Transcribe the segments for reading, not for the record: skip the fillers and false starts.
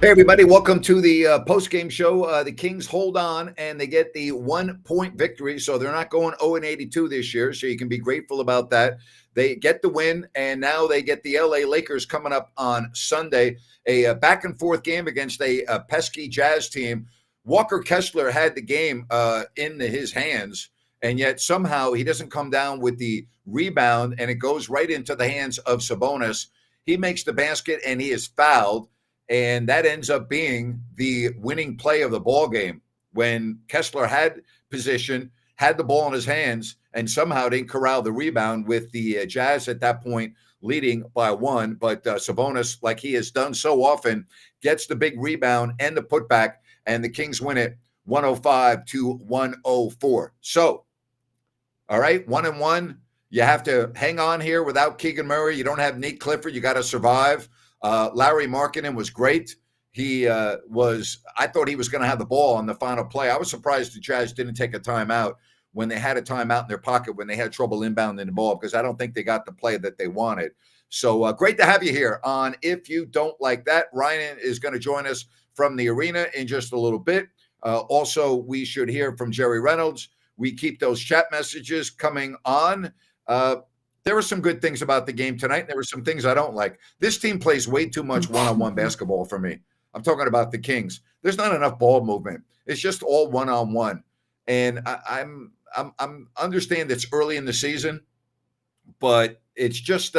Hey, everybody, welcome to the post-game show. The Kings hold on, and they get the 1-point victory, so they're not going 0-82 this year, so you can be grateful about that. They get the win, and now they get the LA Lakers coming up on Sunday, a back-and-forth game against a pesky Jazz team. Walker Kessler had the game in his hands, and yet somehow he doesn't come down with the rebound, and it goes right into the hands of Sabonis. He makes the basket, and he is fouled. And that ends up being the winning play of the ball game when Kessler had position, had the ball in his hands, and somehow didn't corral the rebound with the Jazz at that point leading by one. But Sabonis, like he has done so often, gets the big rebound and the putback, and the Kings win it 105-104. So, all right, 1-1. You have to hang on here without Keegan Murray. You don't have Nate Clifford. You got to survive. Larry Markkinen was great. I thought he was going to have the ball on the final play. I was surprised the Jazz didn't take a timeout when they had a timeout in their pocket when they had trouble inbounding the ball, because I don't think they got the play that they wanted. So great to have you here on If You Don't Like That. Ryno is going to join us from the arena in just a little bit. Also, we should hear from Jerry Reynolds. We keep those chat messages coming on. There were some good things about the game tonight. There were some things I don't like. This team plays way too much one-on-one basketball for me. I'm talking about the Kings. There's not enough ball movement. It's just all one-on-one. And I'm understand it's early in the season, but it's just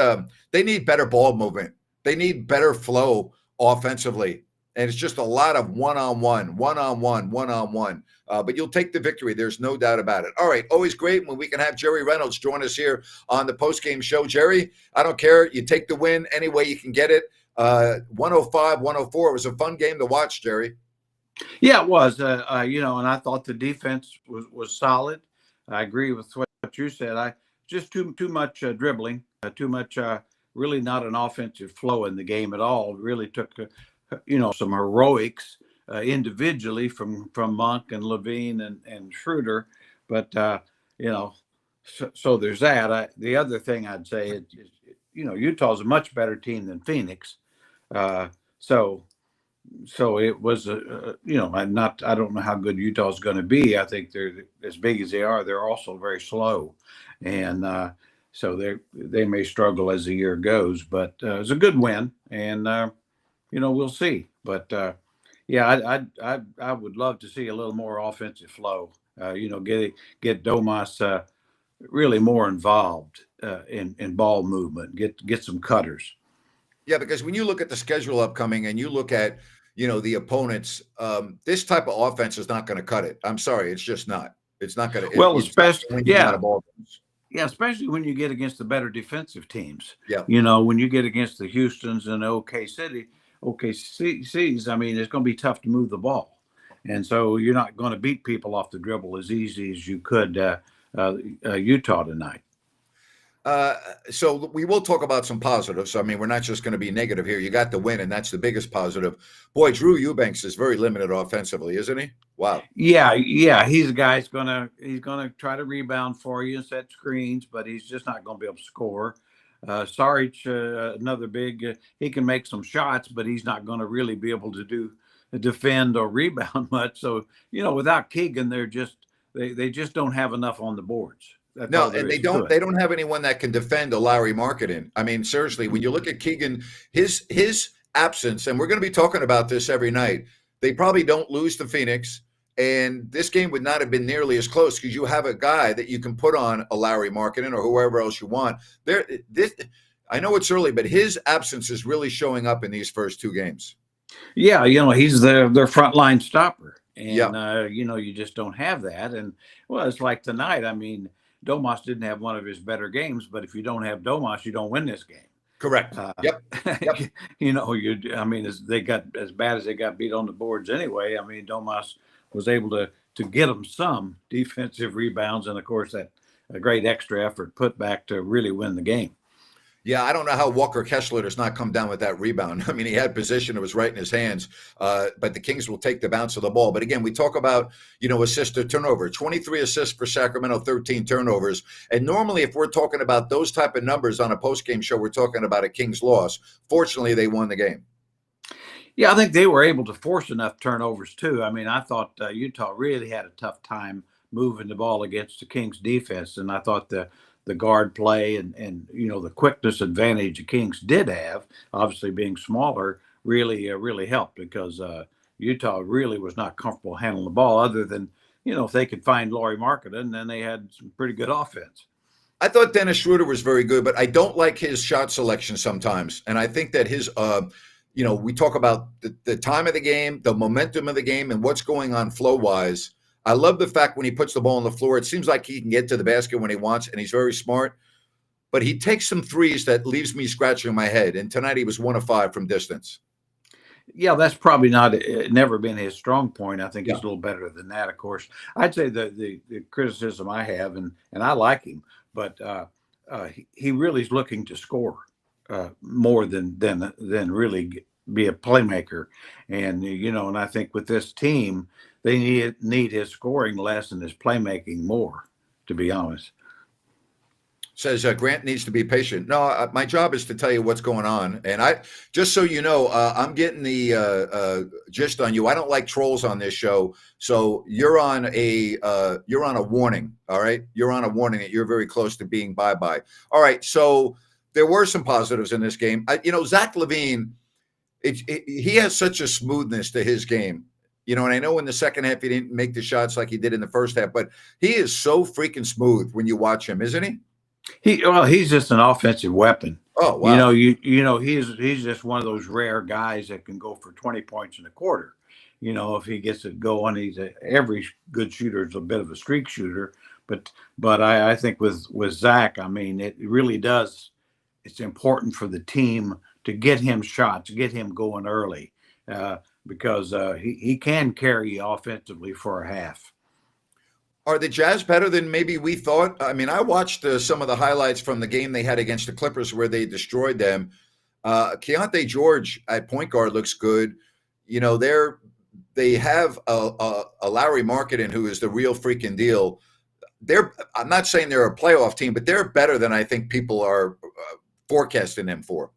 they need better ball movement. They need better flow offensively. And it's just a lot of one-on-one. But you'll take the victory. There's no doubt about it. All right. Always great when we can have Jerry Reynolds join us here on the postgame show. Jerry, I don't care. You take the win any way you can get it. 105-104. It was a fun game to watch, Jerry. Yeah, it was. And I thought the defense was solid. I agree with what you said. Just too much dribbling, too much really not an offensive flow in the game at all. Really took some heroics individually from Monk and LaVine and Schroeder, but so there's that. The other thing I'd say is Utah's a much better team than Phoenix, so it was I don't know how good Utah's going to be. I think they're as big as they are. They're also very slow, and so they may struggle as the year goes. But it was a good win, and we'll see. But I would love to see a little more offensive flow. Get Domas really more involved in ball movement. Get some cutters. Yeah, because when you look at the schedule upcoming and you look at the opponents, this type of offense is not going to cut it. I'm sorry, it's just not. It's not going to. Well, especially especially when you get against the better defensive teams. Yeah. When you get against the Houstons and OKCs, I mean, it's going to be tough to move the ball. And so you're not going to beat people off the dribble as easy as you could Utah tonight. So we will talk about some positives. I mean, we're not just going to be negative here. You got the win, and that's the biggest positive. Boy, Drew Eubanks is very limited offensively, isn't he? Wow. Yeah. He's a guy he's gonna try to rebound for you and set screens, but he's just not going to be able to score. Saric, another big, he can make some shots, but he's not going to really be able to defend or rebound much. So, without Keegan, they just don't have enough on the boards. No, and they don't have anyone that can defend a Larry Markkinen. I mean, seriously, when you look at Keegan, his absence, and we're going to be talking about this every night, they probably don't lose to Phoenix. And this game would not have been nearly as close because you have a guy that you can put on a Larry Markkinen or whoever else you want. I know it's early, but his absence is really showing up in these first two games. Yeah, he's their frontline stopper. And, you just don't have that. And, well, it's like tonight. I mean, Domas didn't have one of his better games, but if you don't have Domas, you don't win this game. Correct. Yep. They got as bad as they got beat on the boards anyway. I mean, Domas was able to get them some defensive rebounds, and of course a great extra effort put back to really win the game. Yeah, I don't know how Walker Kessler does not come down with that rebound. I mean, he had position; it was right in his hands. But the Kings will take the bounce of the ball. But again, we talk about assist to turnover. 23 assists for Sacramento, 13 turnovers. And normally, if we're talking about those type of numbers on a post-game show, we're talking about a Kings loss. Fortunately, they won the game. Yeah, I think they were able to force enough turnovers too. I mean, I thought Utah really had a tough time moving the ball against the Kings defense, and I thought the guard play and the quickness advantage the Kings did have, obviously being smaller, really helped because Utah really was not comfortable handling the ball. Other than if they could find Laurie Marketing, then they had some pretty good offense. I thought Dennis Schroeder was very good, but I don't like his shot selection sometimes. And I think that his, we talk about the time of the game, the momentum of the game, and what's going on flow wise. I love the fact when he puts the ball on the floor, it seems like he can get to the basket when he wants, and he's very smart. But he takes some threes that leaves me scratching my head. And tonight he was 1 of 5 from distance. Yeah, that's probably not never been his strong point. I think Yeah. he's a little better than that. Of course, I'd say the criticism I have, and I like him, but he really is looking to score more than really be a playmaker. And and I think with this team, they need his scoring less and his playmaking more. To be honest. Says Grant needs to be patient. No, my job is to tell you what's going on, and I just so you know, I'm getting the gist on you. I don't like trolls on this show, so you're on a warning. All right, you're on a warning that you're very close to being bye. All right, so there were some positives in this game. Zach LaVine, he has such a smoothness to his game. And I know in the second half he didn't make the shots like he did in the first half, but he is so freaking smooth when you watch him, isn't he? He's just an offensive weapon. Oh wow! He's just one of those rare guys that can go for 20 points in a quarter. If he gets it going, every good shooter is a bit of a streak shooter. But I think with Zach, I mean, it really does. It's important for the team to get him shots, get him going early, because he can carry offensively for a half. Are the Jazz better than maybe we thought? I mean, I watched some of the highlights from the game they had against the Clippers where they destroyed them. Keontae George at point guard looks good. They have a Larry Marketing who is the real freaking deal. I'm not saying they're a playoff team, but they're better than I think people are forecasting them for.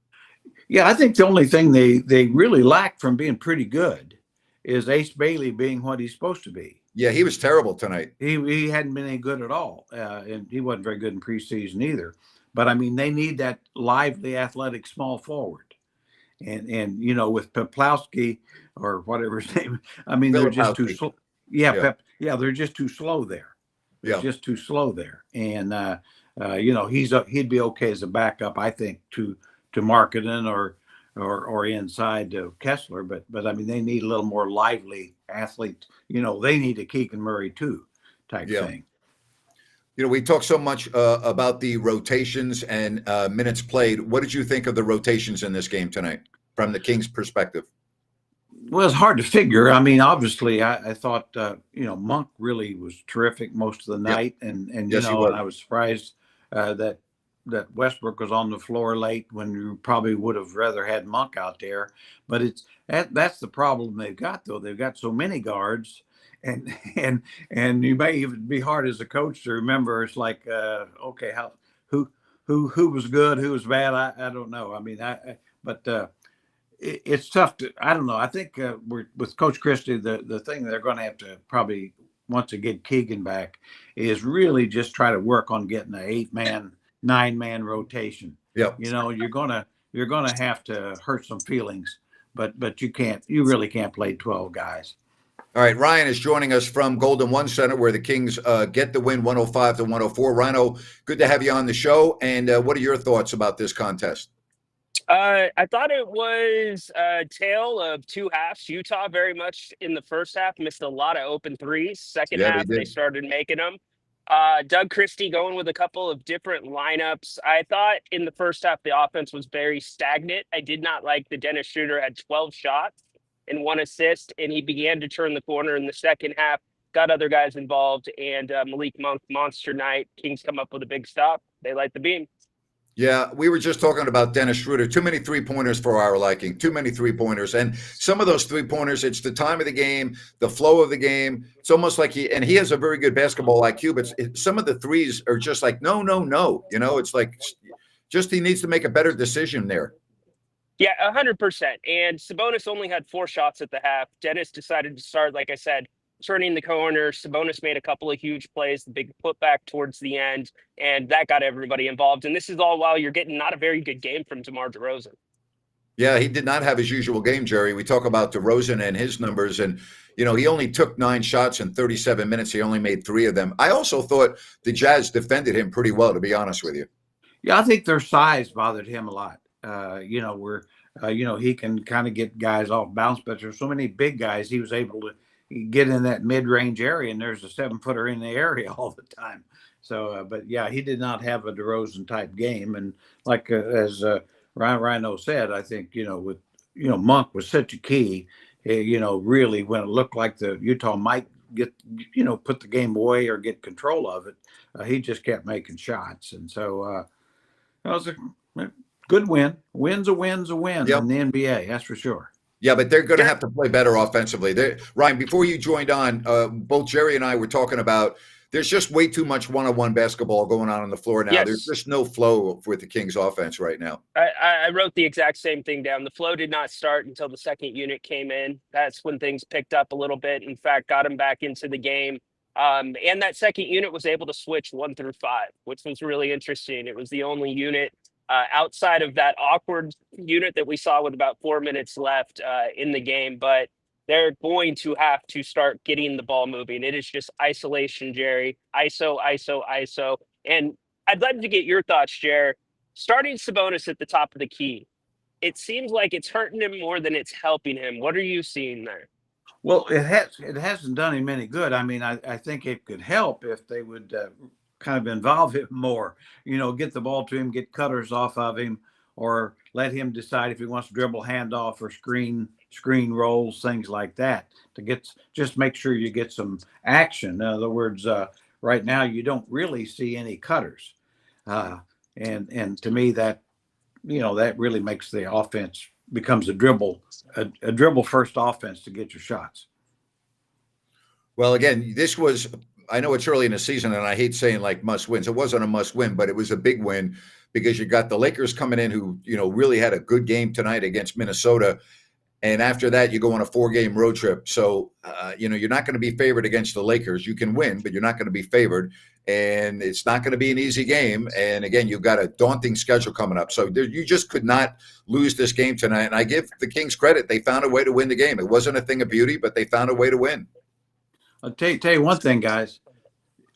Yeah, I think the only thing they really lack from being pretty good is Ace Bailey being what he's supposed to be. Yeah, he was terrible tonight. He hadn't been any good at all, and he wasn't very good in preseason either. But I mean, they need that lively, athletic small forward, and with Peplowski or whatever his name. I mean, they're just too slow. Yeah, they're just too slow there. They're just too slow there, and he'd be okay as a backup, I think, to Marketing or inside Kessler, but I mean they need a little more lively athlete. They need a Keegan Murray too type thing. We talk so much about the rotations and minutes played. What did you think of the rotations in this game tonight from the Kings' perspective? Well, it's hard to figure. I mean, obviously, I thought Monk really was terrific most of the night, and Yes, and I was surprised that Westbrook was on the floor late when you probably would have rather had Monk out there. But that's the problem they've got, though. They've got so many guards, and you may even be hard as a coach to remember. It's like, okay, who was good, who was bad? I don't know. I mean, it's tough to. I don't know. I think with Coach Christie, the thing they're going to have to probably once they get Keegan back is really just try to work on getting an 8-man. 9-man rotation. Yeah. You're gonna have to hurt some feelings, but you really can't play 12 guys. All right, Ryan is joining us from Golden One Center where the Kings get the win 105-104. Ryno, good to have you on the show. And what are your thoughts about this contest? I thought it was a tale of two halves. Utah very much in the first half missed a lot of open threes. Second half, they started making them. Doug Christie going with a couple of different lineups. I thought in the first half, the offense was very stagnant. I did not like the Dennis Schroeder had 12 shots and 1 assist, and he began to turn the corner in the second half, got other guys involved, and Malik Monk, monster night. Kings come up with a big stop. They light the beam. Yeah, we were just talking about Dennis Schroeder. Too many three-pointers for our liking. Too many three-pointers. And some of those three-pointers, it's the time of the game, the flow of the game. It's almost like he has a very good basketball IQ, but some of the threes are just like, no. It's like just he needs to make a better decision there. Yeah, 100%. And Sabonis only had 4 shots at the half. Dennis decided to start, like I said, turning the corner. Sabonis made a couple of huge plays, the big putback towards the end, and that got everybody involved. And this is all while you're getting not a very good game from DeMar DeRozan. Yeah, he did not have his usual game, Jerry. We talk about DeRozan and his numbers, and he only took 9 shots in 37 minutes. He only made 3 of them. I also thought the Jazz defended him pretty well, to be honest with you. Yeah, I think their size bothered him a lot. He can kind of get guys off balance, but there's so many big guys. He was able to get in that mid-range area, and there's a 7-footer in the area all the time. So, but yeah, he did not have a DeRozan type game. And like as Ryno said, I think Monk was such a key. Really when it looked like the Utah might get put the game away or get control of it, he just kept making shots, and so that was a good win. Win's a win Yep. in the NBA, that's for sure. Yeah, but they're going to have to play better offensively. Ryan, before you joined on, both Jerry and I were talking about there's just way too much one-on-one basketball going on the floor now. Yes. There's just no flow with the Kings offense right now. I wrote the exact same thing down. The flow did not start until the second unit came in. That's when things picked up a little bit. In fact, got them back into the game. And that second unit was able to switch 1 through 5, which was really interesting. It was the only unit outside of that awkward unit that we saw with about 4 minutes left in the game. But they're going to have to start getting the ball moving. It is just isolation, Jerry. ISO, ISO, ISO. And I'd like to get your thoughts, Jerry. Starting Sabonis at the top of the key, it seems like it's hurting him more than it's helping him. What are you seeing there? Well, it hasn't done him any good. I mean, I think it could help if they would kind of involve him more, get the ball to him, get cutters off of him, or let him decide if he wants to dribble, handoff, or screen rolls, things like that, to just make sure you get some action. In other words, right now you don't really see any cutters. And to me that really makes the offense becomes a dribble first offense to get your shots. Well, again, I know it's early in the season and I hate saying like must wins. It wasn't a must win, but it was a big win because you got the Lakers coming in who, really had a good game tonight against Minnesota. And after that, you go on a 4-game road trip. So, you're not going to be favored against the Lakers. You can win, but you're not going to be favored. And it's not going to be an easy game. And again, you've got a daunting schedule coming up. So you just could not lose this game tonight. And I give the Kings credit. They found a way to win the game. It wasn't a thing of beauty, but they found a way to win. I'll tell you one thing, guys.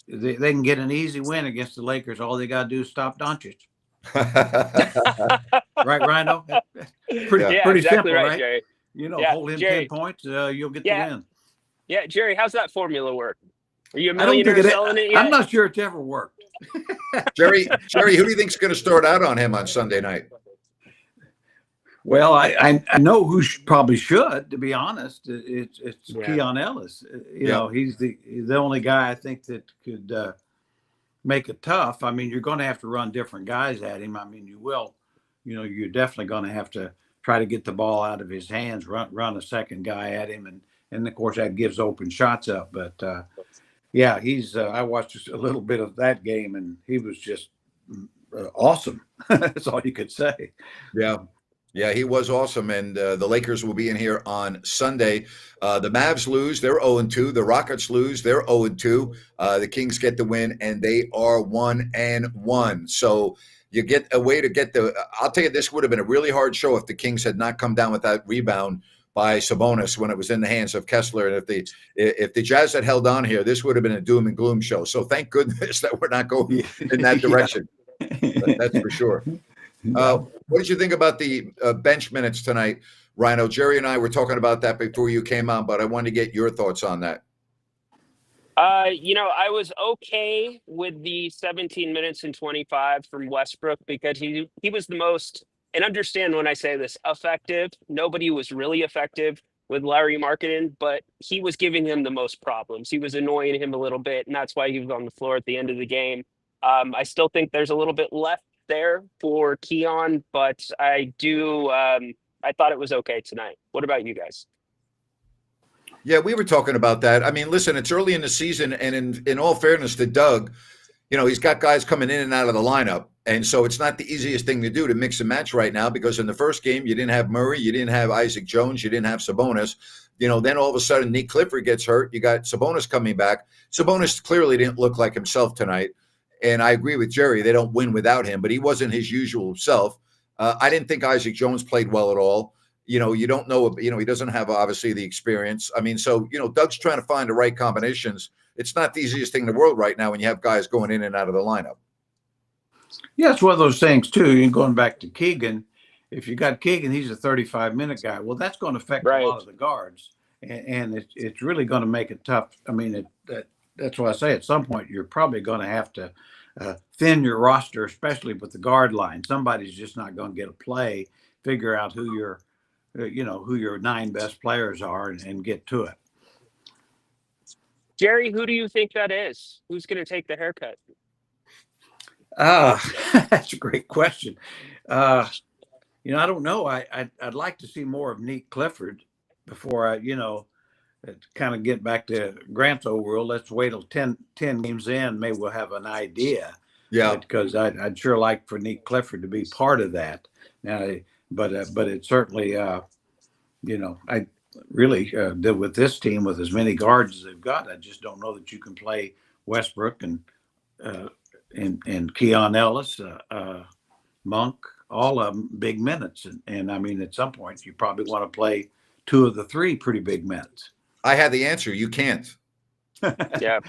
They can get an easy win against the Lakers. All they got to do is stop Doncic. Right, Ryno? Pretty exactly simple, right? Jerry. Hold him Jerry, 10 points, you'll get the win. Yeah, Jerry, how's that formula work? Are you a millionaire selling it yet? I'm not sure it's ever worked. Jerry, who do you think's going to start out on him on Sunday night? Well, I know who probably should, to be honest. It's Keon Ellis. He's the only guy I think that could make it tough. I mean, you're going to have to run different guys at him. I mean, you will. You're definitely going to have to try to get the ball out of his hands, run a second guy at him, and of course that gives open shots up. But he's. I watched a little bit of that game, and he was just awesome. That's all you could say. Yeah, he was awesome, and the Lakers will be in here on Sunday. The Mavs lose, they're 0-2. The Rockets lose, they're 0-2. The Kings get the win, and they are 1-1. So you get a way to get I'll tell you, this would have been a really hard show if the Kings had not come down with that rebound by Sabonis when it was in the hands of Kessler. And if the Jazz had held on here, this would have been a doom and gloom show. So thank goodness that we're not going in that direction. That's for sure. What did you think about the bench minutes tonight, Ryno? Jerry and I were talking about that before you came on, but I wanted to get your thoughts on that. I was okay with the 17 minutes and 25 from Westbrook because he was the most, and understand when I say this, effective. Nobody was really effective with Larry Markkinen, but he was giving him the most problems. He was annoying him a little bit, and that's why he was on the floor at the end of the game. I still think there's a little bit left there for Keon, but I thought it was okay tonight. What about you guys? Yeah, we were talking about that. I mean, listen, it's early in the season, and in all fairness to Doug, he's got guys coming in and out of the lineup, And so it's not the easiest thing to do to mix and match right now, because in the first game, you didn't have Murray, you didn't have Isaac Jones, you didn't have Sabonis. Then all of a sudden, Nick Clifford gets hurt. You got Sabonis coming back. Sabonis clearly didn't look like himself tonight. And I agree with Jerry. They don't win without him, but he wasn't his usual self. I didn't think Isaac Jones played well at all. You don't know, he doesn't have obviously the experience. I mean, so, Doug's trying to find the right combinations. It's not the easiest thing in the world right now when you have guys going in and out of the lineup. Yeah, it's one of those things too. You're going back to Keegan. If you got Keegan, he's a 35-minute guy. Well, that's going to affect a lot of the guards, and it's really going to make it tough. I mean, that's why I say at some point you're probably going to have to thin your roster, especially with the guard line. Somebody's just not going to get a play. Figure out who your 9 best players are, and get to it. Jerry, who do you think that is? Who's going to take the haircut? That's a great question. I don't know. I'd like to see more of Nick Clifford before I, kind of get back to Grant's old rule. Let's wait till 10 games in. Maybe we'll have an idea. Yeah. Because I'd sure like for Nick Clifford to be part of that. Now, but it certainly, I really did with this team with as many guards as they've got. I just don't know that you can play Westbrook and Keon Ellis, Monk, all of them big minutes. And I mean, at some point, you probably want to play 2 of the 3 pretty big minutes. I have the answer. You can't. Yeah.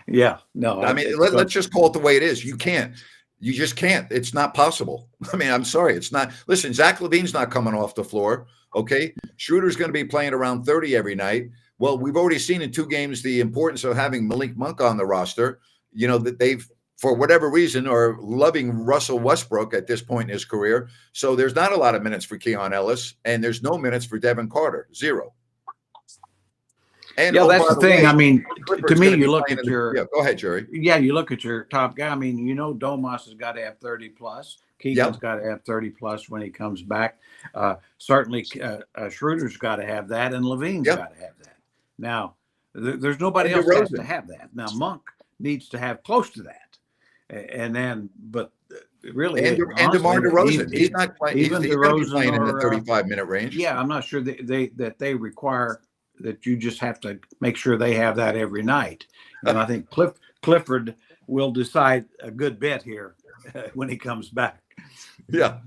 Yeah. No. I mean, let's just call it the way it is. You can't. You just can't. It's not possible. I mean, I'm sorry. It's not. Listen, Zach LaVine's not coming off the floor. Okay. Schroeder's going to be playing around 30 every night. Well, we've already seen in 2 games the importance of having Malik Monk on the roster. That they've, for whatever reason, are loving Russell Westbrook at this point in his career. So there's not a lot of minutes for Keon Ellis, and there's no minutes for Devin Carter. 0. And that's the thing. I mean, to me, you look at your. Yeah, go ahead, Jerry. Yeah, you look at your top guy. I mean, Domas has got to have 30 plus. Keegan's got to have 30 plus when he comes back. Certainly, Schroeder's got to have that, and LaVine's got to have that. Now, there's nobody else that has to have that. Now, Monk needs to have close to that, and then, but really, and DeMar DeRozan, he's not playing. He's playing in the 35-minute range. Yeah, I'm not sure that they require. That you just have to make sure they have that every night. And I think Clifford will decide a good bit here when he comes back. Yeah.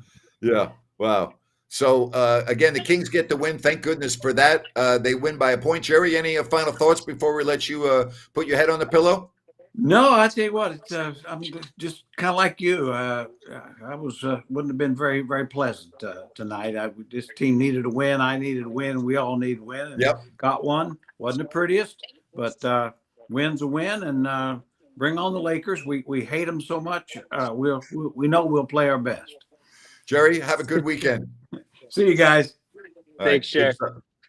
Wow. So, again, the Kings get the win. Thank goodness for that. They win by a point. Jerry, any final thoughts before we let you put your head on the pillow? No, I tell you what, I'm just kind of like you. I wouldn't have been very, very pleasant tonight. This team needed a win. I needed a win. We all need a win. And got one. Wasn't the prettiest, but win's a win. And bring on the Lakers. We hate them so much. We know we'll play our best. Jerry, have a good weekend. See you guys. Thanks, Jerry.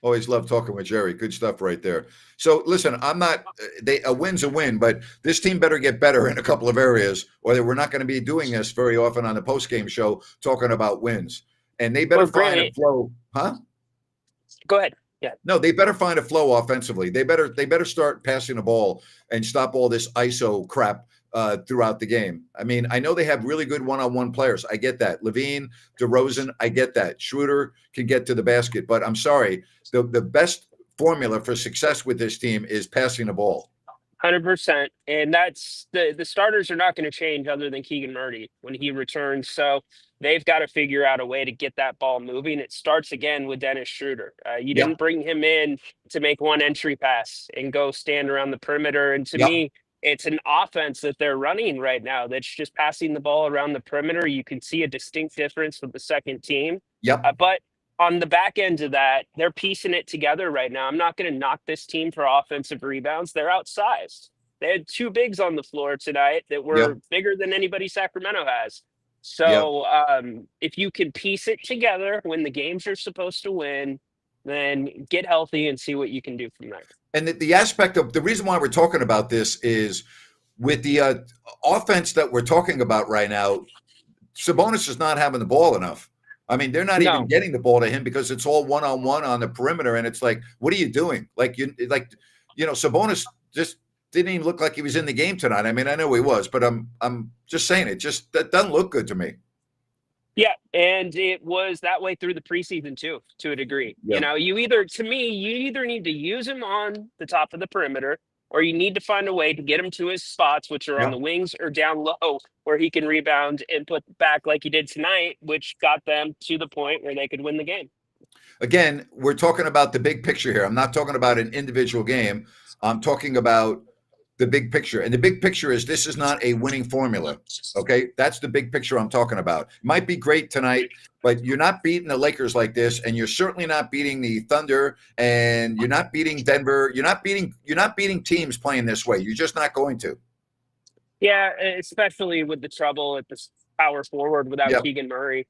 Always love talking with Jerry. Good stuff right there. So listen, a win's a win, but this team better get better in a couple of areas, or we're not going to be doing this very often on the postgame show talking about wins. And they better find a flow, huh? Go ahead. Yeah. No, they better find a flow offensively. They better start passing the ball and stop all this ISO crap throughout the game. I mean, I know they have really good one-on-one players. I get that. LaVine, DeRozan, I get that. Schroeder can get to the basket, but I'm sorry. The best formula for success with this team is passing the ball. 100%. And that's the starters are not going to change other than Keegan Murray when he returns. So they've got to figure out a way to get that ball moving. It starts again with Dennis Schroeder. You didn't bring him in to make one entry pass and go stand around the perimeter. And to me, it's an offense that they're running right now that's just passing the ball around the perimeter. You can see a distinct difference with the second team. But on the back end of that, they're piecing it together right now. I'm not going to knock this team for offensive rebounds. They're outsized. They had 2 bigs on the floor tonight that were bigger than anybody Sacramento has. So if you can piece it together when the games you're supposed to win, then get healthy and see what you can do from there. And the aspect of the reason why we're talking about this is with the offense that we're talking about right now, Sabonis is not having the ball enough. I mean, they're not even getting the ball to him because it's all one-on-one on the perimeter. And it's like, what are you doing? Sabonis just didn't even look like he was in the game tonight. I mean, I know he was, but I'm just saying that doesn't look good to me. Yeah, and it was that way through the preseason too, to a degree. Yeah. You know, you either need to use him on the top of the perimeter, or you need to find a way to get him to his spots, which are on the wings or down low, where he can rebound and put back like he did tonight, which got them to the point where they could win the game. Again, we're talking about the big picture here. I'm not talking about an individual game. I'm talking about the big picture. And the big picture is this is not a winning formula. Okay. That's the big picture I'm talking about. It might be great tonight, but you're not beating the Lakers like this. And you're certainly not beating the Thunder, and you're not beating Denver. You're not beating teams playing this way. You're just not going to. Yeah. Especially with the trouble at the power forward without Keegan Murray.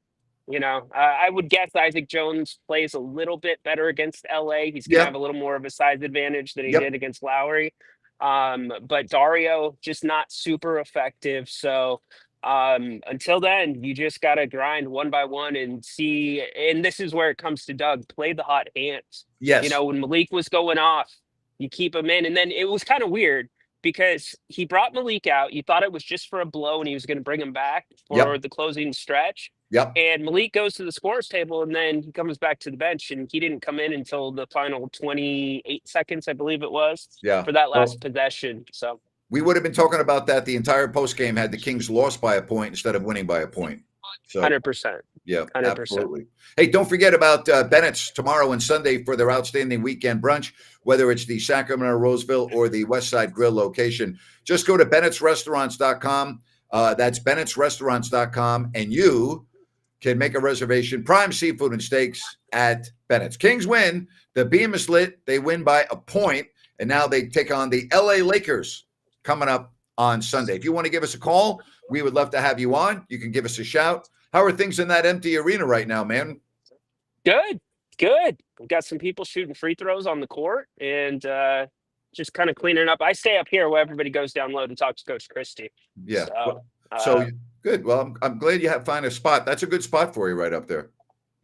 You know, I would guess Isaac Jones plays a little bit better against LA. He's going to have a little more of a size advantage than he did against Lowry. But Dario just not super effective. So until then, you just got to grind one by one and see. And this is where it comes to Doug, play the hot hands. Yes. You know, when Malik was going off, you keep him in. And then it was kind of weird because he brought Malik out. You thought it was just for a blow and he was going to bring him back for the closing stretch. And Malik goes to the scorer's table, and then he comes back to the bench, and he didn't come in until the final 28 seconds, I believe it was, for that last possession. So we would have been talking about that the entire post game had the Kings lost by a point instead of winning by a point. So 100%. Yeah, 100%. Absolutely. Hey, don't forget about Bennett's tomorrow and Sunday for their outstanding weekend brunch, whether it's the Sacramento, Roseville, or the West Side Grill location. Just go to Bennett'sRestaurants.com. That's Bennett'sRestaurants.com, and you can make a reservation. Prime seafood and steaks at Bennett's. Kings win. The beam is lit. They win by a point, and now they take on the LA Lakers coming up on Sunday. If you want to give us a call, we would love to have you on. You can give us a shout. How are things in that empty arena right now, man? Good. We've got some people shooting free throws on the court and just kind of cleaning up. I stay up here where everybody goes down low and talks to Coach Christie. Yeah. So good. Well, I'm glad you find a spot. That's a good spot for you right up there.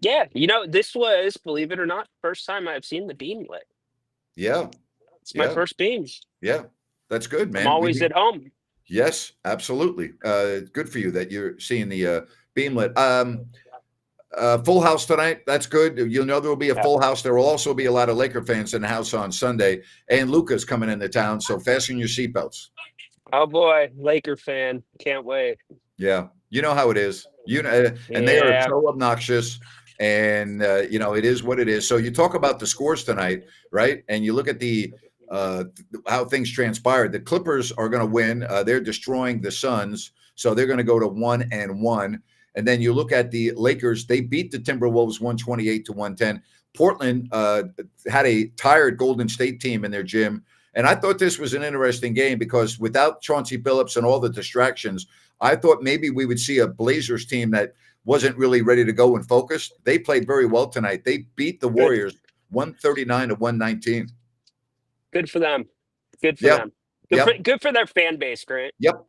Yeah. You know, this was, believe it or not, first time I've seen the beam lit. Yeah. It's my first beam. Yeah. That's good, man. I'm always at home. Yes, absolutely. Good for you that you're seeing the beam lit. Full house tonight. That's good. You'll know there will be a full house. There will also be a lot of Laker fans in the house on Sunday. And Luka's coming into town, so fasten your seatbelts. Oh boy, Laker fan. Can't wait. Yeah. You know how it is. And they are so obnoxious. And it is what it is. So you talk about the scores tonight, right? And you look at the how things transpired. The Clippers are going to win. They're destroying the Suns, so they're going to go to 1-1. And then you look at the Lakers. They beat the Timberwolves 128-110. Portland had a tired Golden State team in their gym. And I thought this was an interesting game because without Chauncey Billups and all the distractions, I thought maybe we would see a Blazers team that wasn't really ready to go and focused. They played very well tonight. They beat the Warriors 139-119. Good for them. Good for them. Good for their fan base, Grant. Yep.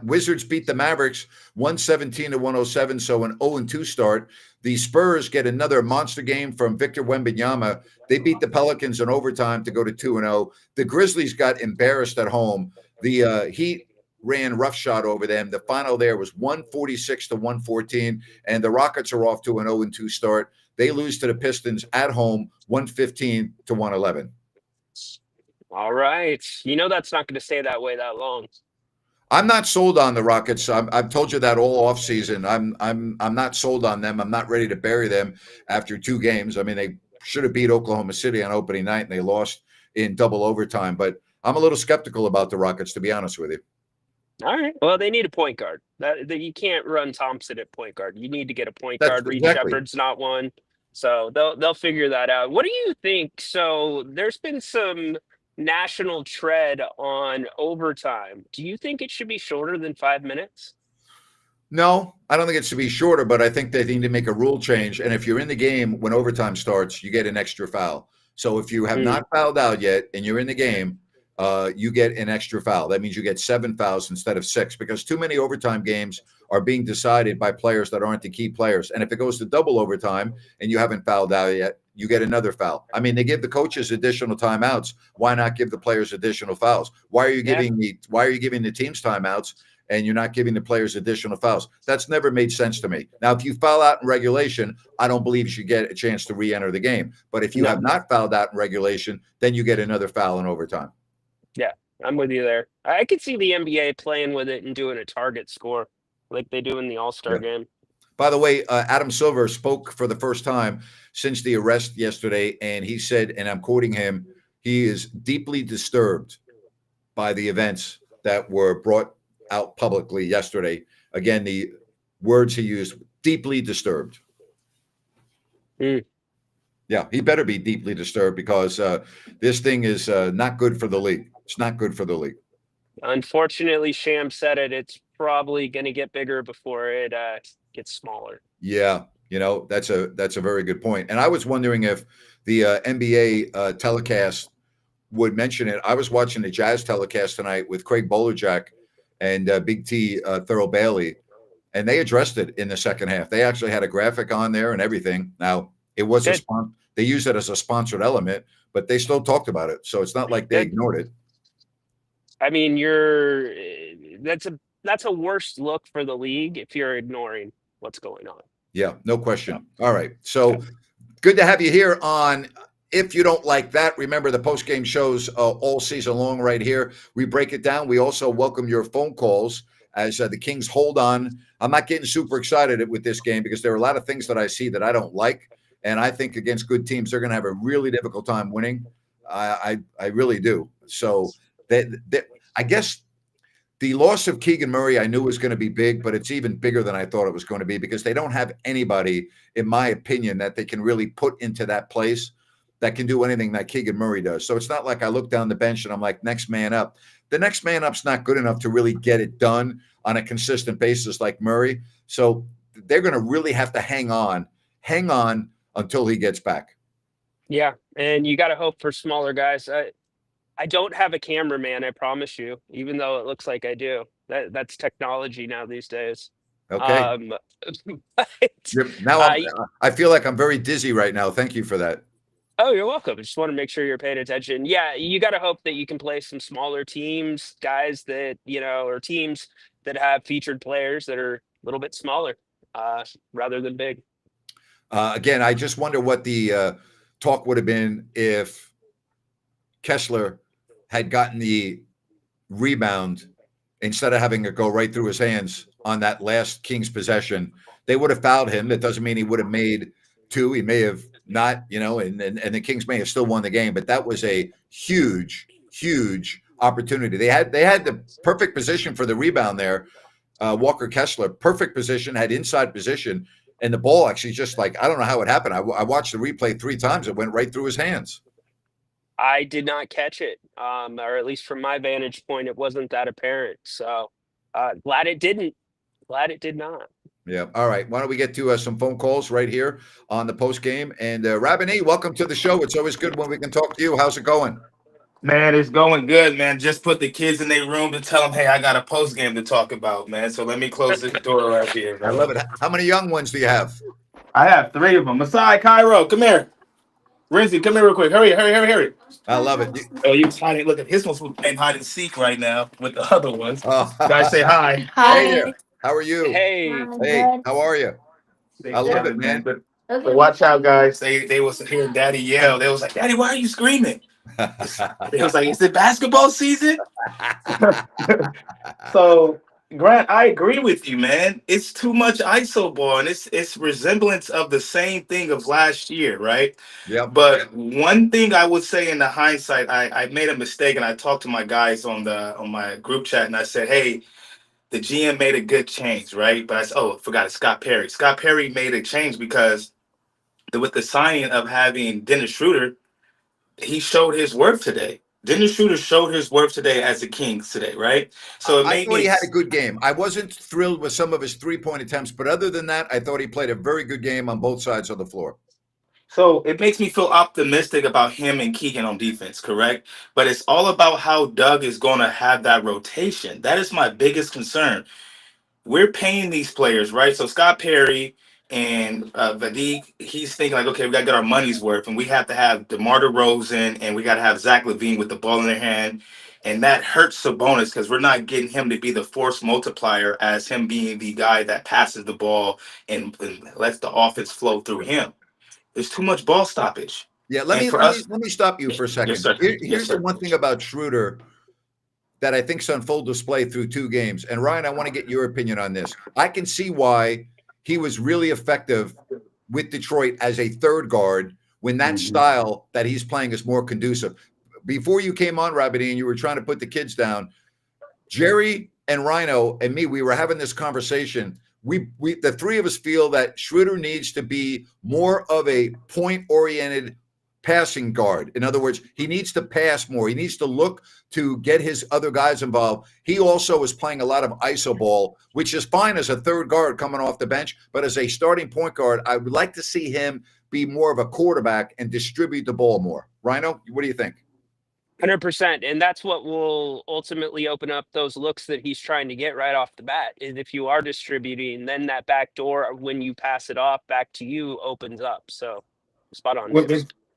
Wizards beat the Mavericks 117-107, so an 0-2 start. The Spurs get another monster game from Victor Wembanyama. They beat the Pelicans in overtime to go to 2-0. The Grizzlies got embarrassed at home. The Heat ran roughshod over them. The final there was 146-114, and the Rockets are off to an 0-2 start. They lose to the Pistons at home 115-111. All right. You know that's not going to stay that way that long. I'm not sold on the Rockets. I've told you that all offseason. I'm not sold on them. I'm not ready to bury them after 2 games. I mean, they should have beat Oklahoma City on opening night, and they lost in double overtime. But I'm a little skeptical about the Rockets, to be honest with you. All right. Well, they need a point guard. That you can't run Thompson at point guard. You need to get a point guard. Reed Shepherd's not one. So they'll figure that out. What do you think? So there's been some national tread on overtime. Do you think it should be shorter than 5 minutes? No, I don't think it should be shorter, but I think they need to make a rule change. And if you're in the game when overtime starts, you get an extra foul. So if you have not fouled out yet and you're in the game, you get an extra foul. That means you get 7 fouls instead of 6 because too many overtime games are being decided by players that aren't the key players. And if it goes to double overtime and you haven't fouled out yet, you get another foul. I mean, they give the coaches additional timeouts. Why not give the players additional fouls? Why are you giving the teams timeouts and you're not giving the players additional fouls? That's never made sense to me. Now, if you foul out in regulation, I don't believe you should get a chance to re-enter the game. But if you have not fouled out in regulation, then you get another foul in overtime. Yeah, I'm with you there. I could see the NBA playing with it and doing a target score like they do in the All-Star game. By the way, Adam Silver spoke for the first time since the arrest yesterday, and he said, and I'm quoting him, he is deeply disturbed by the events that were brought out publicly yesterday. Again, the words he used, deeply disturbed. Yeah, he better be deeply disturbed because this thing is not good for the league. It's not good for the league. Unfortunately, Sham said it. It's probably going to get bigger before it gets smaller. Yeah, that's a very good point. And I was wondering if the NBA telecast would mention it. I was watching the Jazz telecast tonight with Craig Bolerjack and Big T Thurl Bailey, and they addressed it in the second half. They actually had a graphic on there and everything. Now, it was they used it as a sponsored element, but they still talked about it. So it's not like they ignored it. I mean, that's a worse look for the league if you're ignoring what's going on. Yeah, no question. All right. So good to have you here on If You Don't Like That. Remember the post-game shows all season long right here. We break it down. We also welcome your phone calls as the Kings hold on. I'm not getting super excited with this game because there are a lot of things that I see that I don't like. And I think against good teams, they're going to have a really difficult time winning. I really do. So I guess the loss of Keegan Murray I knew was going to be big, but it's even bigger than I thought it was going to be because they don't have anybody, in my opinion, that they can really put into that place that can do anything that Keegan Murray does. So it's not like I look down the bench and I'm like, next man up. The next man up's not good enough to really get it done on a consistent basis like Murray. So they're going to really have to hang on until he gets back. Yeah, and you got to hope for smaller guys. I don't have a cameraman, I promise you, even though it looks like I do. That's technology now these days. Okay. Now I feel like I'm very dizzy right now. Thank you for that. Oh, you're welcome. I just want to make sure you're paying attention. Yeah, you got to hope that you can play some smaller teams, guys that, or teams that have featured players that are a little bit smaller rather than big. Again, I just wonder what the talk would have been if Kessler had gotten the rebound instead of having it go right through his hands on that last Kings possession. They would have fouled him. That doesn't mean he would have made two. He may have not, and the Kings may have still won the game, but that was a huge, huge opportunity. They had the perfect position for the rebound there. Walker Kessler, perfect position, had inside position. And the ball actually just I don't know how it happened. I watched the replay 3 times. It went right through his hands. I did not catch it, or at least from my vantage point, it wasn't that apparent. So glad it didn't. Glad it did not. Yeah. All right. Why don't we get to some phone calls right here on the post game? And Rabini, welcome to the show. It's always good when we can talk to you. How's it going? Man, it's going good, man. Just put the kids in their room to tell them, hey, I got a post game to talk about, man. So let me close this door right here. Man. I love it. How many young ones do you have? I have 3 of them. Masai, Cairo, come here. Rinzi, come here real quick. Hurry. I love it. Oh, you hiding. Look at his one's playing hide and seek right now with the other ones. Oh. Guys, say hi. Hi. Hey there. How are you? Hey. Hey, how are you? I love it, man. But watch out, guys. They was hearing Daddy yell. They was like, Daddy, why are you screaming? It was like, is it basketball season? So, Grant, I agree with you, man. It's too much ISO ball, and it's resemblance of the same thing of last year, right? Yeah. But one thing I would say in the hindsight, I made a mistake, and I talked to my guys on my group chat, and I said, hey, the GM made a good change, right? But I said, I forgot it, Scott Perry. Scott Perry made a change because with the signing of having Dennis Schroeder, he showed his worth today. Dennis Schroeder showed his worth today as the Kings today, right? So I thought he had a good game. I wasn't thrilled with some of his 3-point attempts, but other than that, I thought he played a very good game on both sides of the floor. So it makes me feel optimistic about him and Keegan on defense, correct? But it's all about how Doug is going to have that rotation. That is my biggest concern. We're paying these players, right? So Scott Perry, And Vadik, he's thinking like, okay, we got to get our money's worth, and we have to have DeMar DeRozan, and we got to have Zach LaVine with the ball in their hand, and that hurts Sabonis because we're not getting him to be the force multiplier as him being the guy that passes the ball and lets the offense flow through him. There's too much ball stoppage. Yeah, let And me for let me us, let me stop you for a yes, second. sir. Yes, Here's the sir. one thing about Schroeder that I think's on full display through 2 games. And Ryan, I want to get your opinion on this. I can see why he was really effective with Detroit as a third guard when that style that he's playing is more conducive. Before you came on, Rabbi, and you were trying to put the kids down, Jerry and Ryno and me, we were having this conversation. We the three of us feel that Schroeder needs to be more of a point-oriented passing guard. In other words, he needs to pass more. He needs to look to get his other guys involved. He also is playing a lot of iso ball, which is fine as a third guard coming off the bench. But as a starting point guard, I would like to see him be more of a quarterback and distribute the ball more. Ryno, what do you think? 100%. And that's what will ultimately open up those looks that he's trying to get right off the bat. Is if you are distributing, then that back door, when you pass it off back to you, opens up. So spot on.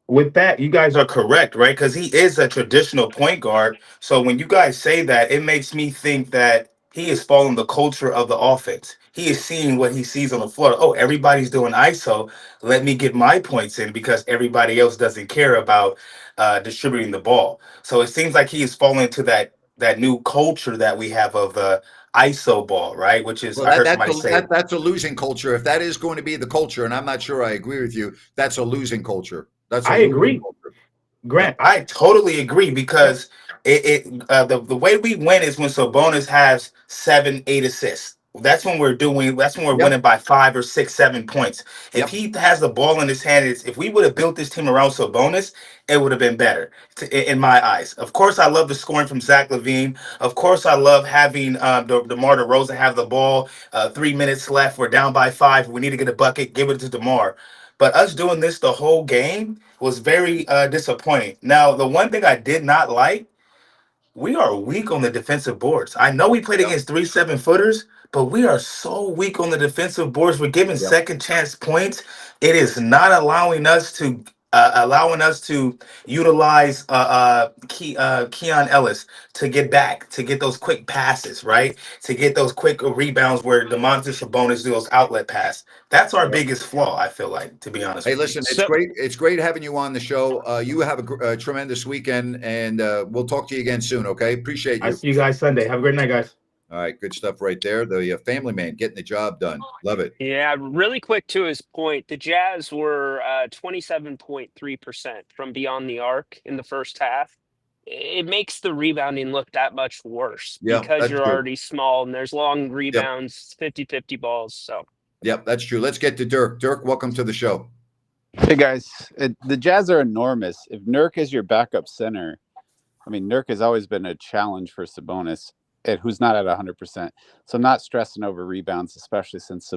With that, you guys are correct, right? Because he is a traditional point guard. So when you guys say that, it makes me think that he is following the culture of the offense. He is seeing what he sees on the floor. Oh, everybody's doing ISO. Let me get my points in because everybody else doesn't care about distributing the ball. So it seems like he is falling into that new culture that we have of the ISO ball, right? Which is, Well, I heard somebody say, that's a losing culture. If that is going to be the culture, and I'm not sure I agree with you, that's a losing culture. That's a I losing agree. culture. Grant, I totally agree because the way we win is when Sabonis has 7, 8 assists. That's when we're Yep. winning by 5 or 6, 7 points. If Yep. he has the ball in his hand, if we would have built this team around Sabonis, it would have been better in my eyes. Of course, I love the scoring from Zach LaVine. Of course, I love having DeMar DeRozan have the ball. 3 minutes left. We're down by 5. We need to get a bucket. Give it to DeMar. But us doing this the whole game was very disappointing. Now, the one thing I did not like, we are weak on the defensive boards. I know we played Yep. against 3 7-footers, but we are so weak on the defensive boards. We're giving Yep. second chance points. It is not allowing us to utilize Keon Ellis to get back, to get those quick passes, right? To get those quick rebounds where DeMontis Sabonis do those outlet pass. That's our biggest flaw, I feel like, to be honest Hey, with you. listen, it's great. It's great having you on the show. You have a tremendous weekend, and we'll talk to you again soon. Okay, appreciate I you. see you guys Sunday. Have a great night, guys. All right, good stuff right there. The family man getting the job done. Love it. Yeah, really quick to his point, the Jazz were 27.3% from beyond the arc in the first half. It makes the rebounding look that much worse Yeah, because that's you're true. already small and there's long Yep. rebounds, 50-50 balls. So, Yep, that's true. Let's get to Dirk. Dirk, welcome to the show. Hey guys, the Jazz are enormous. If Nurk is your backup center, I mean, Nurk has always been a challenge for Sabonis, who's not at 100%. So I'm not stressing over rebounds, especially since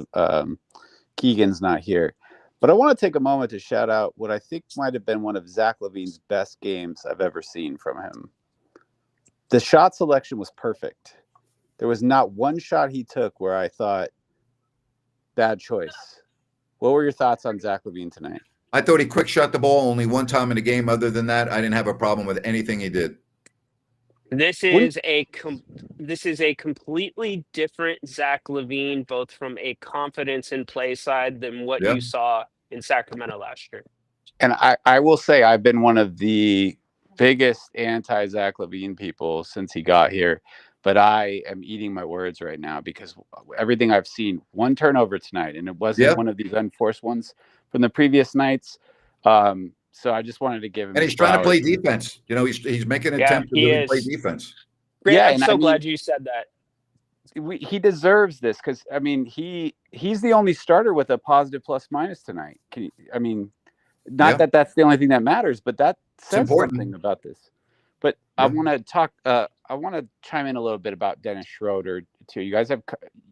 Keegan's not here. But I want to take a moment to shout out what I think might have been one of Zach LaVine's best games I've ever seen from him. The shot selection was perfect. There was not one shot he took where I thought, bad choice. What were your thoughts on Zach LaVine tonight? I thought he quick shot the ball only one time in the game. Other than that, I didn't have a problem with anything he did. This is a completely different Zach LaVine, both from a confidence in play side than what you saw in Sacramento last year. And I will say I've been one of the biggest anti-Zach LaVine people since he got here, but I am eating my words right now because everything I've seen, one turnover tonight, and it wasn't one of these unforced ones from the previous nights. So I just wanted to give him. And he's trying to play defense. You know, he's making an attempt to really play defense. Grant, I'm so glad you said that. He deserves this because I mean he's the only starter with a positive plus minus tonight. That that's the only thing that matters, but that says something about this. But I want to talk. I want to chime in a little bit about Dennis Schroeder too. You guys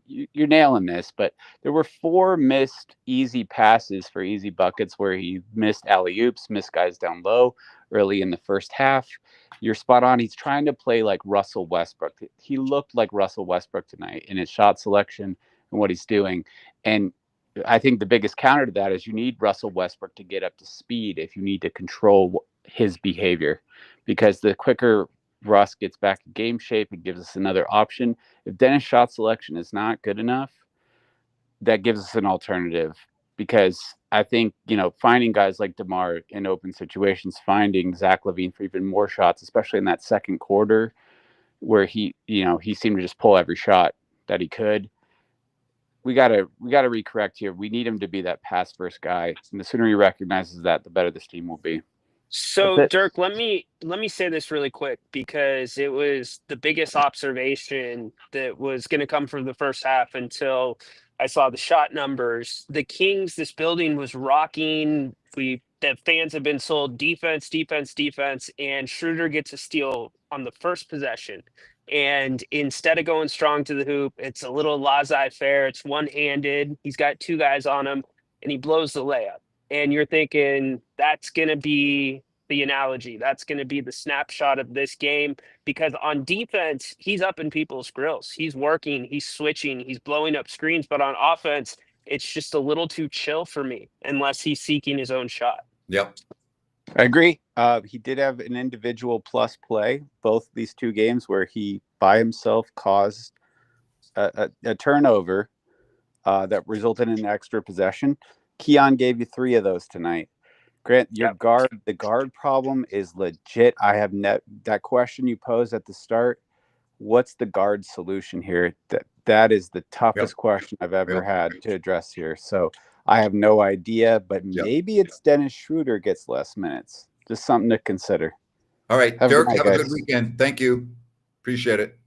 you're nailing this, but there were 4 missed easy passes for easy buckets where he missed alley-oops, missed guys down low early in the first half. You're spot on. He's trying to play like Russell Westbrook. He looked like Russell Westbrook tonight in his shot selection and what he's doing. And I think the biggest counter to that is you need Russell Westbrook to get up to speed if you need to control his behavior, because the quicker Russ gets back in game shape, it gives us another option. If Dennis' shot selection is not good enough, that gives us an alternative, because I think, finding guys like DeMar in open situations, finding Zach LaVine for even more shots, especially in that second quarter where he seemed to just pull every shot that he could. We gotta recorrect here. We need him to be that pass first guy, and the sooner he recognizes that, the better this team will be. So Dirk, let me say this really quick, because it was the biggest observation that was going to come from the first half until I saw the shot numbers. The Kings, this building was rocking. The fans have been sold defense, and Schroeder gets a steal on the first possession. And instead of going strong to the hoop, it's a little laissez-faire. It's one-handed. He's got two guys on him, and he blows the layup. And you're thinking that's going to be the analogy. That's going to be the snapshot of this game, because on defense, he's up in people's grills. He's working, he's switching, he's blowing up screens. But on offense, it's just a little too chill for me unless he's seeking his own shot. Yep. I agree. He did have an individual plus play, both these two games, where he by himself caused a turnover that resulted in an extra possession. Keon gave you 3 of those tonight. Grant, the guard problem is legit. I have that question you posed at the start. What's the guard solution here? That is the toughest question I've ever had to address here. So I have no idea, but maybe it's Dennis Schroeder gets less minutes. Just something to consider. All right, Dirk, have a good weekend. Thank you. Appreciate it.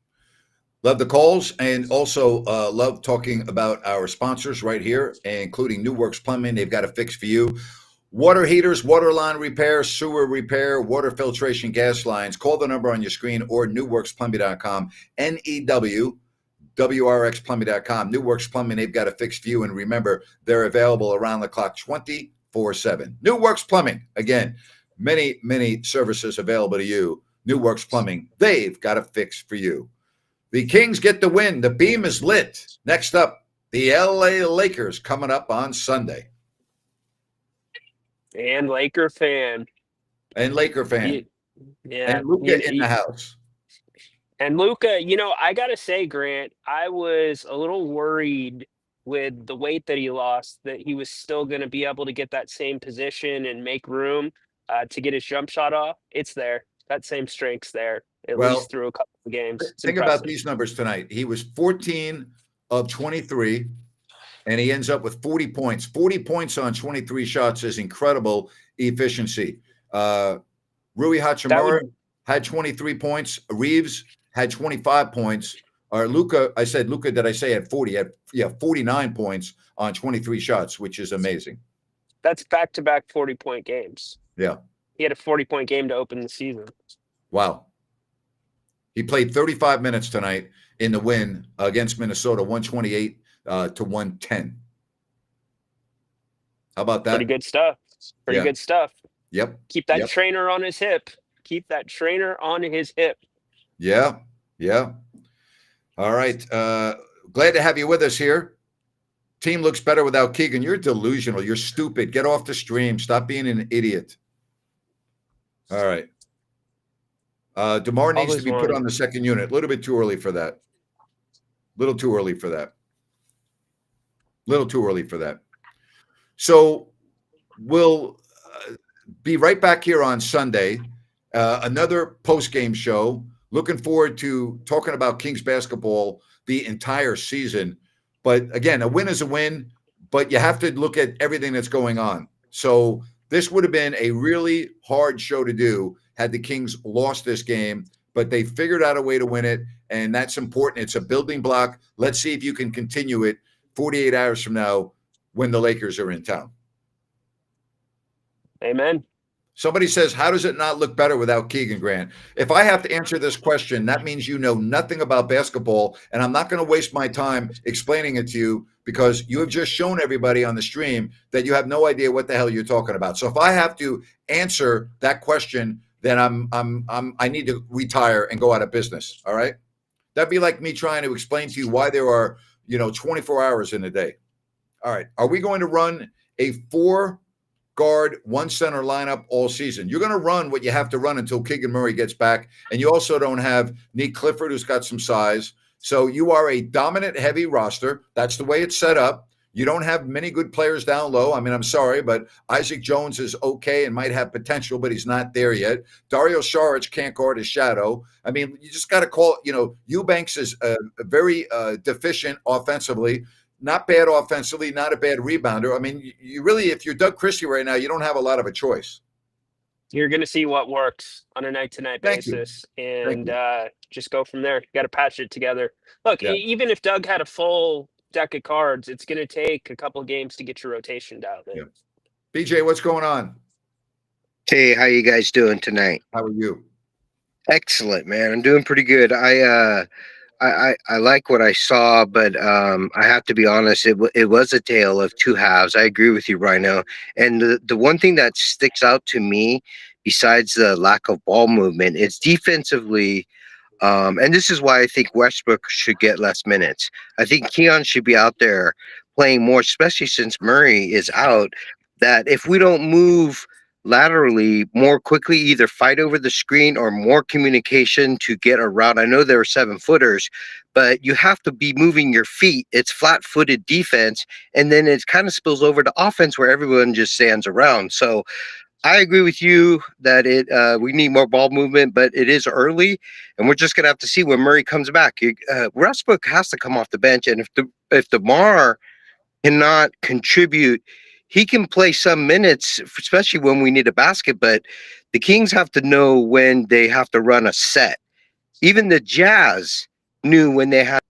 Love the calls, and also love talking about our sponsors right here, including New Works Plumbing. They've got a fix for you. Water heaters, water line repair, sewer repair, water filtration, gas lines. Call the number on your screen or newworksplumbing.com, NEWWRXplumbing.com. New Works Plumbing, they've got a fix for you. And remember, they're available around the clock 24/7. New Works Plumbing, again, many services available to you. New Works Plumbing, they've got a fix for you. The Kings get the win. The beam is lit. Next up, the LA Lakers coming up on Sunday. And Laker fan. Yeah. And Luka in the house. And Luka, I got to say, Grant, I was a little worried with the weight that he lost, that he was still going to be able to get that same position and make room to get his jump shot off. It's there. That same strength's there, at least through a couple of games. Think about these numbers tonight. He was 14 of 23, and he ends up with 40 points. 40 points on 23 shots is incredible efficiency. Rui Hachimura had 23 points. Reeves had 25 points. Or Luka, did I say had 40? Had 49 points on 23 shots, which is amazing. That's back-to-back 40-point games. Yeah. He had a 40-point game to open the season. Wow. He played 35 minutes tonight in the win against Minnesota, 128 to 110. How about that? Pretty good stuff. Good stuff. Yep. Keep that trainer on his hip. Yeah. All right. Glad to have you with us here. Team looks better without Keegan. You're delusional. You're stupid. Get off the stream. Stop being an idiot. All right. DeMar needs to be put on the second unit. A little bit too early for that. So we'll be right back here on Sunday. Another post-game show. Looking forward to talking about Kings basketball the entire season. But again, a win is a win, but you have to look at everything that's going on. So this would have been a really hard show to do had the Kings lost this game, but they figured out a way to win it, and that's important. It's a building block. Let's see if you can continue it 48 hours from now when the Lakers are in town. Amen. Somebody says, how does it not look better without Keegan, Grant? If I have to answer this question, that means you know nothing about basketball, and I'm not going to waste my time explaining it to you because you have just shown everybody on the stream that you have no idea what the hell you're talking about. So if I have to answer that question, then I need to retire and go out of business. All right. That'd be like me trying to explain to you why there are, 24 hours in a day. All right. Are we going to run a 4-guard, 1-center lineup all season? You're going to run what you have to run until Keegan Murray gets back. And you also don't have Nick Clifford, who's got some size. So you are a dominant, heavy roster. That's the way it's set up. You don't have many good players down low. I mean, I'm sorry, but Isaac Jones is okay and might have potential, but he's not there yet. Dario Saric can't guard his shadow. I mean, you just got to call, Eubanks is very deficient offensively, not bad offensively, not a bad rebounder. I mean, you really, if you're Doug Christie right now, you don't have a lot of a choice. You're going to see what works on a night-to-night basis and just go from there. You got to patch it together. Look, even if Doug had a full deck of cards, it's going to take a couple of games to get your rotation dialed in. BJ, what's going on? Hey, how you guys doing tonight? How are you? Excellent, man. I'm doing pretty good. I like what I saw, but I have to be honest. It was a tale of two halves. I agree with you, Ryno. And the one thing that sticks out to me, besides the lack of ball movement, is defensively. And this is why I think Westbrook should get less minutes. I think Keon should be out there playing more, especially since Murray is out. That if we don't move laterally more quickly, either fight over the screen or more communication to get around. I know there are 7-footers, but you have to be moving your feet. It's flat-footed defense, and then it kind of spills over to offense where everyone just stands around. So I agree with you that we need more ball movement, but it is early, and we're just gonna have to see when Murray comes back. Westbrook has to come off the bench, and if DeMar cannot contribute, he can play some minutes, especially when we need a basket. But the Kings have to know when they have to run a set. Even the Jazz knew when they had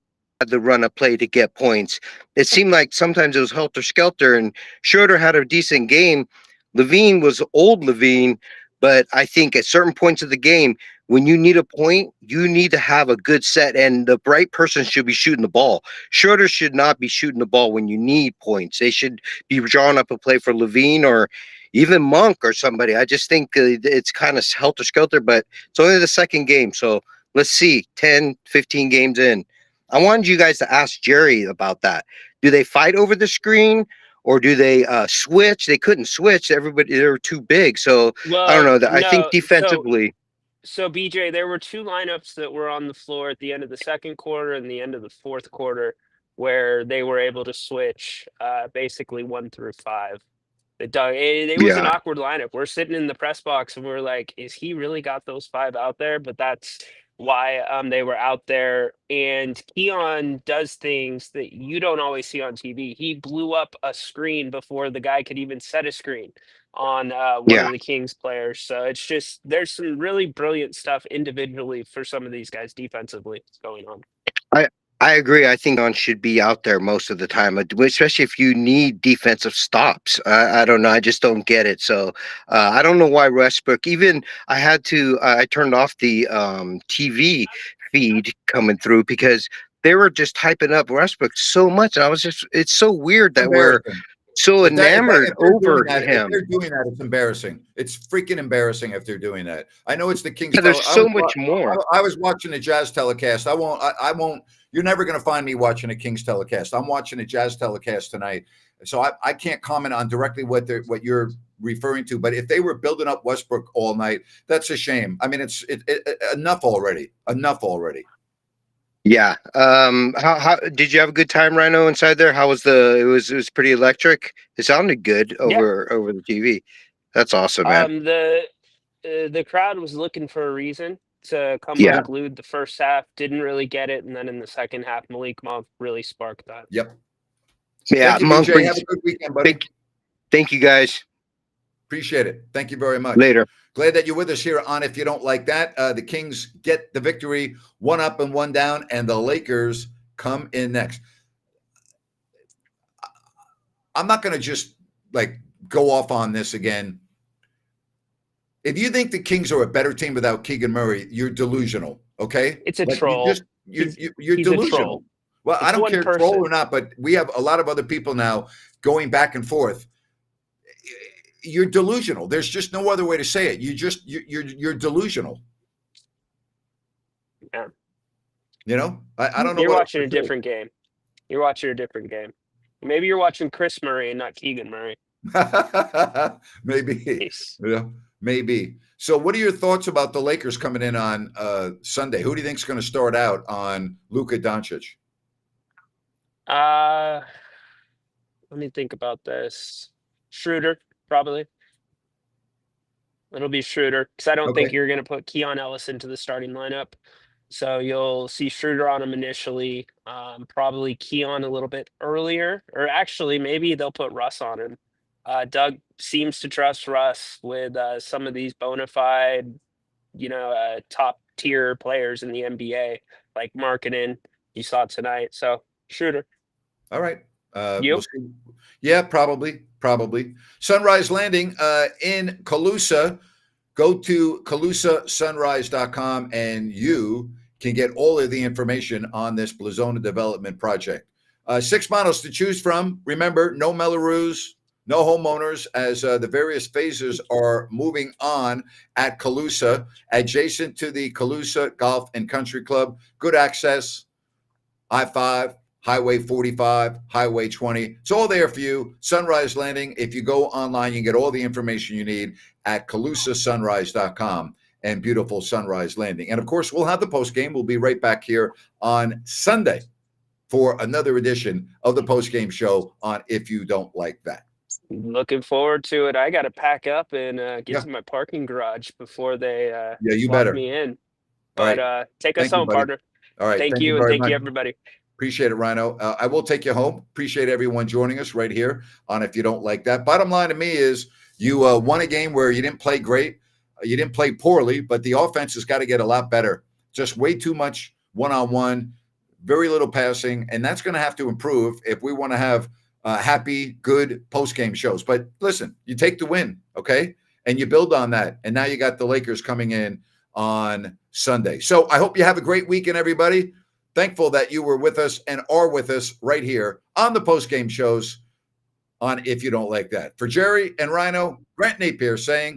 to run a play to get points. It seemed like sometimes it was helter-skelter, and Schroeder had a decent game. LaVine was old LaVine, but I think at certain points of the game, when you need a point, you need to have a good set, and the right person should be shooting the ball. Schroeder should not be shooting the ball when you need points. They should be drawing up a play for LaVine or even Monk or somebody. I just think it's kind of helter-skelter, but it's only the second game, so let's see, 10, 15 games in. I wanted you guys to ask Jerry about that. Do they fight over the screen? Or do they switch? They couldn't switch. They were too big. So I don't know. I think defensively. So BJ, there were two lineups that were on the floor at the end of the second quarter and the end of the fourth quarter where they were able to switch basically 1 through 5. It was an awkward lineup. We're sitting in the press box and we're like, is he really got those 5 out there? But that's why they were out there. And Keon does things that you don't always see on TV. He blew up a screen before the guy could even set a screen on one of the Kings players. So it's just, there's some really brilliant stuff individually for some of these guys defensively going on. I agree. I think on should be out there most of the time, especially if you need defensive stops. I don't know. I just don't get it. So I don't know why Westbrook. Even I turned off the TV feed coming through because they were just hyping up Westbrook so much. And it's so weird that we're so enamored over him. If they're doing that, it's embarrassing. It's freaking embarrassing if they're doing that. I know it's the Kings. Yeah, there's so much more. I was watching the Jazz telecast. I won't. You're never going to find me watching a Kings telecast. I'm watching a Jazz telecast tonight, so I can't comment on directly what you're referring to. But if they were building up Westbrook all night, that's a shame. I mean, it's enough already. Enough already. Yeah. How did you have a good time, Ryno, inside there? How was it was pretty electric. It sounded good over the TV. That's awesome, man. The crowd was looking for a reason to come unglued the first half, didn't really get it, and then in the second half, Malik Monk really sparked that. Yep. Yeah, thank you, Monk BJ. Have a good weekend, buddy. Thank you, guys. Appreciate it. Thank you very much. Later. Glad that you're with us here on If You Don't Like That. The Kings get the victory, 1 up and 1 down, and the Lakers come in next. I'm not going to just go off on this again. If you think the Kings are a better team without Keegan Murray, you're delusional. Okay, it's a troll. You're delusional. Well, I don't care troll or not, but we have a lot of other people now going back and forth. You're delusional. There's just no other way to say it. You're delusional. Yeah. You know, I don't know. You're watching a different game. You're watching a different game. Maybe you're watching Chris Murray and not Keegan Murray. Maybe. Yeah, maybe. So what are your thoughts about the Lakers coming in on Sunday? Who do you think is going to start out on Luka Doncic? Let me think about this. Schroeder, probably. It'll be Schroeder, because I don't think you're going to put Keon Ellis into the starting lineup. So you'll see Schroeder on him initially, probably Keon a little bit earlier, or actually maybe they'll put Russ on him. Doug seems to trust Russ with some of these bona fide, top tier players in the NBA, like Markkanen. You saw tonight. So Schroeder. All right. You? We'll see. Yeah, probably. Sunrise Landing in Calusa. Go to CalusaSunrise.com and you can get all of the information on this Blazona development project. 6 models to choose from. Remember, no Mellorews, no homeowners, as the various phases are moving on at Calusa, adjacent to the Calusa Golf and Country Club. Good access, I-5, Highway 45, Highway 20. It's all there for you. Sunrise Landing. If you go online, you can get all the information you need at CalusaSunrise.com and beautiful Sunrise Landing. And of course, we'll have the post game. We'll be right back here on Sunday for another edition of the post game show on If You Don't Like That. Looking forward to it. I got to pack up and get to my parking garage before they you lock better. me in. But take us home, partner. All right. Thank you, and thank you, everybody. Appreciate it, Ryno. I will take you home. Appreciate everyone joining us right here on If You Don't Like That. Bottom line to me is you won a game where you didn't play great. You didn't play poorly, but the offense has got to get a lot better. Just way too much one-on-one, very little passing, and that's going to have to improve if we want to have happy, good post-game shows. But listen, you take the win, okay? And you build on that. And now you got the Lakers coming in on Sunday. So I hope you have a great weekend, everybody. Thankful that you were with us and are with us right here on the post-game shows on If You Don't Like That. For Jerry and Ryno, Grant Napier saying,